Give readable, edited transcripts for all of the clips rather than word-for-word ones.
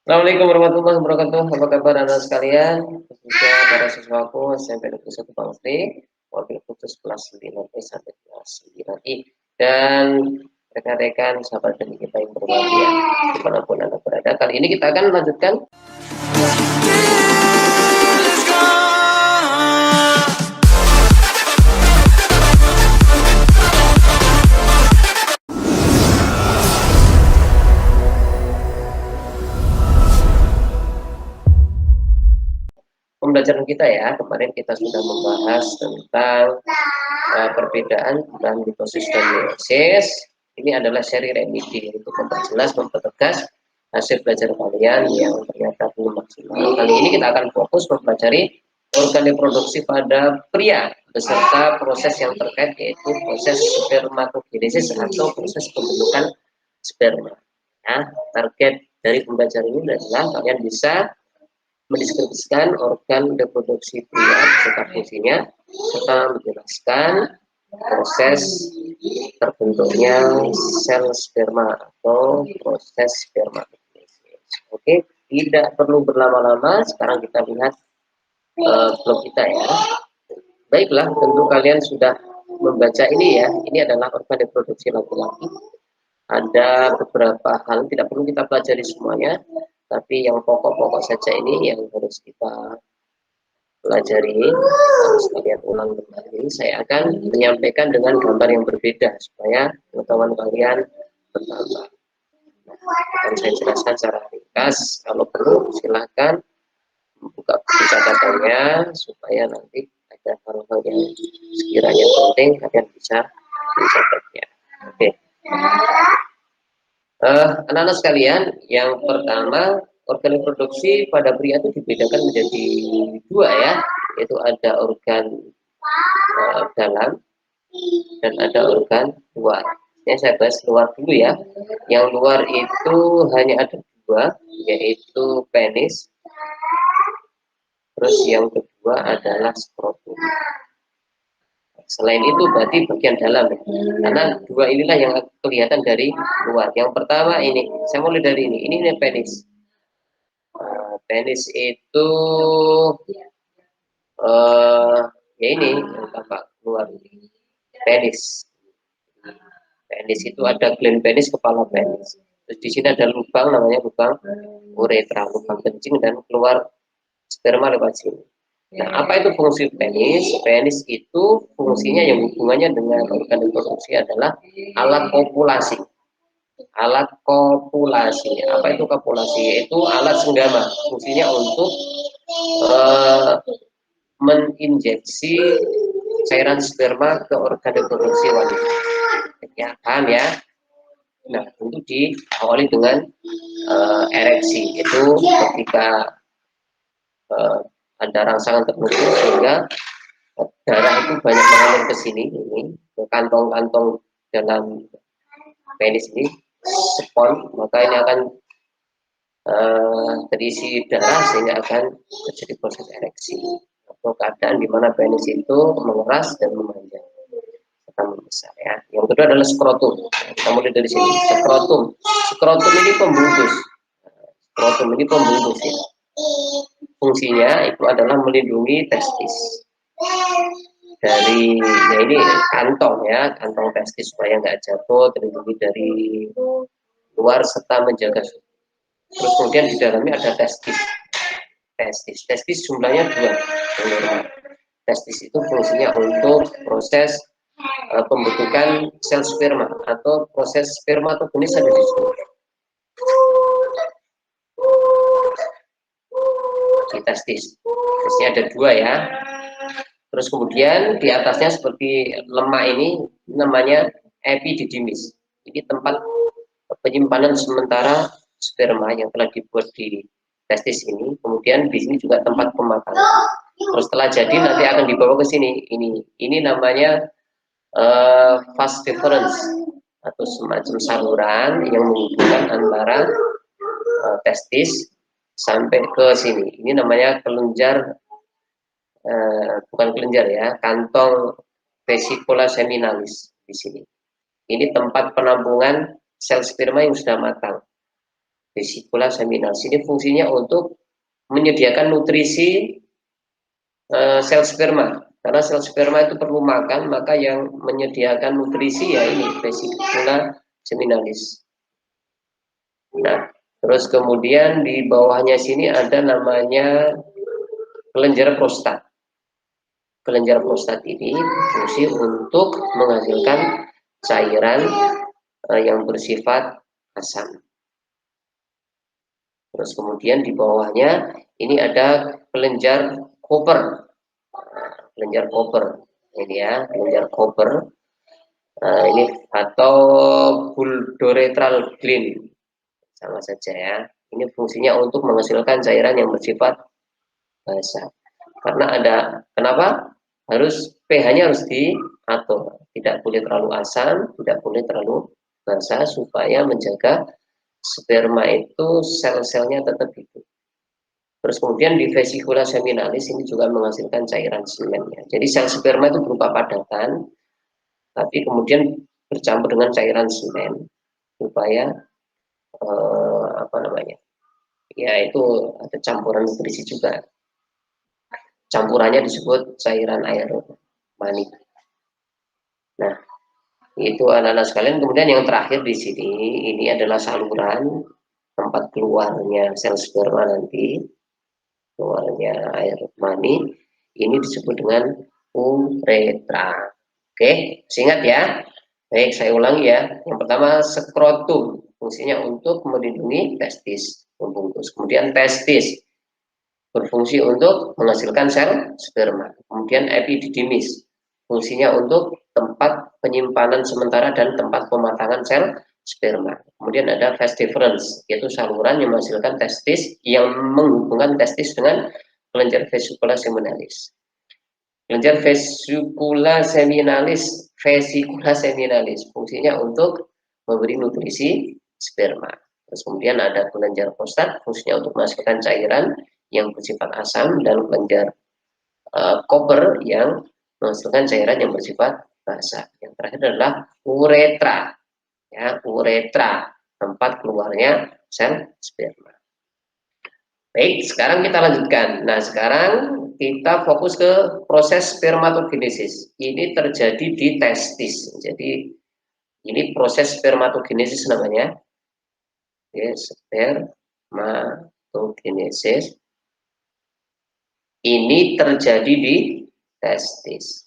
Assalamualaikum warahmatullahi wabarakatuh. Apa kabar anak sekalian? Khususnya para siswaku SMP Negeri 1 Bangli, wakil khusus kelas 9 sampai kelas 9I, dan rekan-rekan sahabat dan kita yang berbahagia dimanapun anda berada. Kali ini kita akan melanjutkan pembelajaran kita ya. Kemarin kita sudah membahas tentang perbedaan dan ekosistem meiosis. Ini adalah seri remedi untuk memperjelas, mempertegas hasil belajar kalian yang ternyata belum maksimal. Kali ini kita akan fokus mempelajari organ reproduksi pada pria beserta proses yang terkait, yaitu proses spermatogenesis atau proses pembentukan sperma. Ya, target dari pembelajaran ini adalah kalian bisa mendeskripsikan organ reproduksi pria beserta fungsinya, serta menjelaskan proses terbentuknya sel sperma atau proses spermatogenesis. Oke, tidak perlu berlama-lama. Sekarang kita lihat blog kita ya. Baiklah, tentu kalian sudah membaca ini ya. Ini adalah organ reproduksi laki-laki. Ada beberapa hal, tidak perlu kita pelajari semuanya, tapi yang pokok-pokok saja ini yang harus kita pelajari, harus kalian ulang kembali. Saya akan menyampaikan dengan gambar yang berbeda supaya pengetahuan kalian bertambah. Dan saya jelaskan secara ringkas. Kalau perlu silahkan buka buku catatannya supaya nanti ada hal-hal yang sekiranya penting kalian bisa mencatatnya. Oke. Anak-anak sekalian, yang pertama, organ reproduksi pada pria itu dibedakan menjadi dua ya, yaitu ada organ dalam dan ada organ luar. Ya, saya bahas luar dulu ya. Yang luar itu hanya ada dua, yaitu penis. Terus yang kedua adalah skrotum. Selain itu berarti bagian dalam ya. Karena dua inilah yang kelihatan dari luar. Yang pertama ini, saya mulai dari ini penis. Penis itu ya ini yang tampak keluar, penis. Penis itu ada gland penis, kepala penis. Terus di sini ada lubang, namanya lubang uretra, lubang kencing, dan keluar sperma lewat sini. Nah, apa itu fungsi penis? Penis itu fungsinya yang hubungannya dengan organ reproduksi adalah alat kopulasi. Alat kopulasi. Apa itu kopulasi? Yaitu alat senggama. Fungsinya untuk menginjeksi cairan sperma ke organ reproduksi wanita. Ya, paham ya? Nah, untuk diawali dengan ereksi. Itu ketika ada rangsangan tertentu sehingga darah itu banyak mengalir ke sini, ini ke kantong-kantong dalam penis ini, spon, maka ini akan terisi darah sehingga akan terjadi proses ereksi atau keadaan di mana penis itu mengeras dan memanjang serta membesar ya. Yang kedua adalah skrotum. Kita mulai dari sini. Skrotum. Skrotum ini pembungkus. Skrotum ini pembungkus ya. Fungsinya itu adalah melindungi testis dari ya ini kantong ya, kantong testis supaya nggak jatuh, terlindungi dari luar serta menjaga suhu. Terus kemudian di dalamnya ada testis. Testis jumlahnya dua yang normal. Testis itu fungsinya untuk proses pembentukan sel sperma atau proses spermatogenesis ada di situ. Di testisnya ada dua ya. Terus kemudian di atasnya seperti lemak ini namanya epididymis. Ini tempat penyimpanan sementara sperma yang telah dibuat di testis ini. Kemudian di sini juga tempat pematangan. Terus setelah jadi nanti akan dibawa ke sini. Ini namanya vas deferens atau semacam saluran yang menghubungkan antara testis sampai ke sini. Ini namanya kelenjar, bukan kelenjar ya, kantong vesicula seminalis di sini. Ini tempat penampungan sel sperma yang sudah matang. Vesicula seminalis ini fungsinya untuk menyediakan nutrisi sel sperma. Karena sel sperma itu perlu makan, maka yang menyediakan nutrisi ya ini vesicula seminalis. Nah, terus kemudian di bawahnya sini ada namanya kelenjar prostat. Kelenjar prostat ini berfungsi untuk menghasilkan cairan yang bersifat asam. Terus kemudian di bawahnya ini ada kelenjar Cooper. Kelenjar Cooper ini ya, kelenjar Cooper. Ini atau bulboretral gland sama saja ya. Ini fungsinya untuk menghasilkan cairan yang bersifat basah. Karena ada kenapa harus pH-nya harus diatur, tidak boleh terlalu asam, tidak boleh terlalu basah supaya menjaga sperma itu sel-selnya tetap hidup. Terus kemudian di vesicula seminalis ini juga menghasilkan cairan semennya. Jadi sel sperma itu berupa padatan, tapi kemudian bercampur dengan cairan semen supaya apa namanya? Ya itu ada campuran nutrisi juga. Campurannya disebut cairan air mani. Nah, itu anak-anak sekalian. Kemudian yang terakhir di sini ini adalah saluran tempat keluarnya sel sperma nanti, keluarnya air mani. Ini disebut dengan uretra. Oke, ingat ya. Baik, saya ulangi ya. Yang pertama skrotum, fungsinya untuk melindungi testis, membungkus. Kemudian testis berfungsi untuk menghasilkan sel sperma. Kemudian epididymis, fungsinya untuk tempat penyimpanan sementara dan tempat pematangan sel sperma. Kemudian ada vas deferens, yaitu saluran yang menghasilkan testis yang menghubungkan testis dengan kelenjar vesicula seminalis. Kelenjar vesicula seminalis, fungsinya untuk memberi nutrisi sperma. Terus kemudian ada kelenjar prostat, fungsinya untuk menghasilkan cairan yang bersifat asam, dan kelenjar koper yang menghasilkan cairan yang bersifat basah. Yang terakhir adalah uretra, ya, uretra, tempat keluarnya sel sperma. Baik, sekarang kita lanjutkan. Nah, sekarang kita fokus ke proses spermatogenesis. Ini terjadi di testis. Jadi ini proses spermatogenesis namanya. Oke, spermatogenesis. Ini terjadi di testis.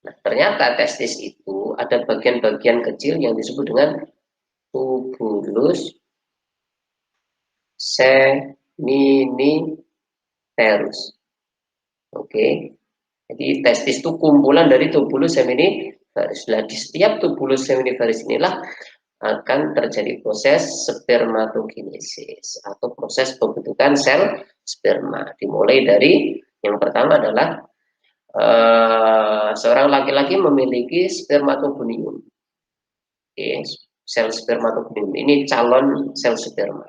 Nah, ternyata testis itu ada bagian-bagian kecil yang disebut dengan tubulus seminiferus. Oke, jadi testis itu kumpulan dari tubulus seminiferus. Nah, di setiap tubulus seminiferus inilah akan terjadi proses spermatogenesis atau proses pembentukan sel sperma. Dimulai dari yang pertama adalah seorang laki-laki memiliki spermatogonium. Oke, sel spermatogonium ini calon sel sperma.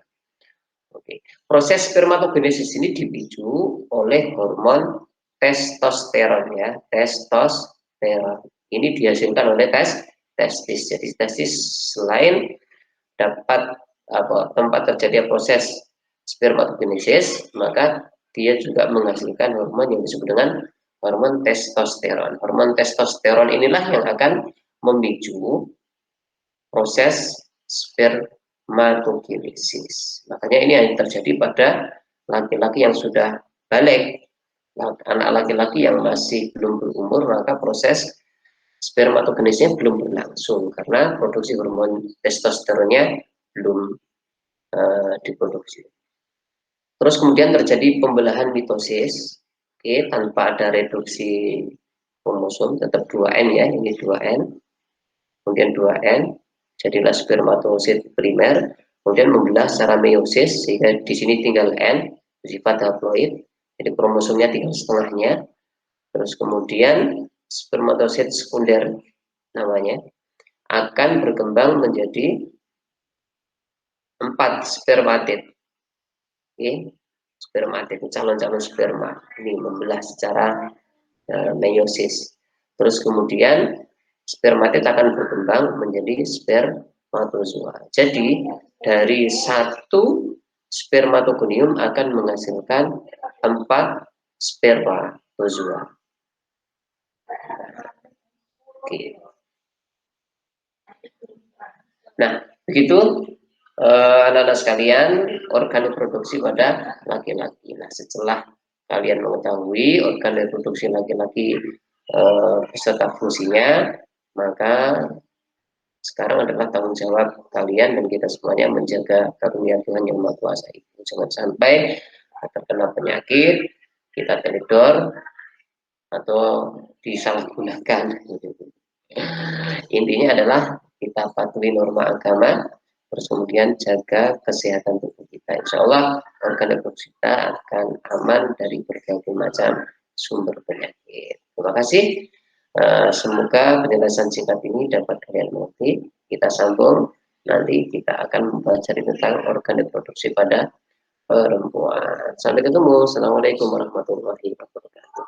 Oke, proses spermatogenesis ini dipicu oleh hormon testosteron ya, testosteron. Ini dihasilkan oleh testis. Jadi testis selain dapat tempat terjadi proses spermatogenesis, maka dia juga menghasilkan hormon yang disebut dengan hormon testosteron. Hormon testosteron inilah yang akan memicu proses spermatogenesis. Makanya ini yang terjadi pada laki-laki yang sudah balik. Anak laki-laki yang masih belum berumur, maka proses spermatogenesisnya belum berlangsung karena produksi hormon testosteronnya belum diproduksi. Terus kemudian terjadi pembelahan mitosis, oke, tanpa ada reduksi kromosom, tetap 2N ya, ini 2N, kemudian 2N, jadilah spermatosit primer, kemudian membelah secara meiosis, sehingga di sini tinggal N, bersifat haploid, jadi kromosomnya tinggal setengahnya. Terus kemudian spermatosit sekunder namanya akan berkembang menjadi 4 spermatid. Oke, spermatid, calon-calon sperma ini membelah secara meiosis. Terus kemudian spermatid akan berkembang menjadi Jadi dari satu spermatogonium akan menghasilkan 4 spermatozoa. Oke. Nah, begitu anak-anak sekalian, organ reproduksi pada laki-laki. Nah, setelah kalian mengetahui organ reproduksi laki-laki beserta fungsinya, maka sekarang adalah tanggung jawab kalian dan kita semuanya menjaga karunia Tuhan yang Maha Kuasa itu. Jangan sampai terkena penyakit, kita teledor atau disalahgunakan. Intinya adalah kita patuhi norma agama, terus kemudian jaga kesehatan tubuh kita. Insya Allah organ reproduksi kita akan aman dari berbagai macam sumber penyakit. Terima kasih. Semoga penjelasan singkat ini dapat kalian mengerti. Kita sambung, nanti kita akan mempelajari tentang organ reproduksi pada perempuan. Sampai ketemu. Assalamualaikum warahmatullahi wabarakatuh.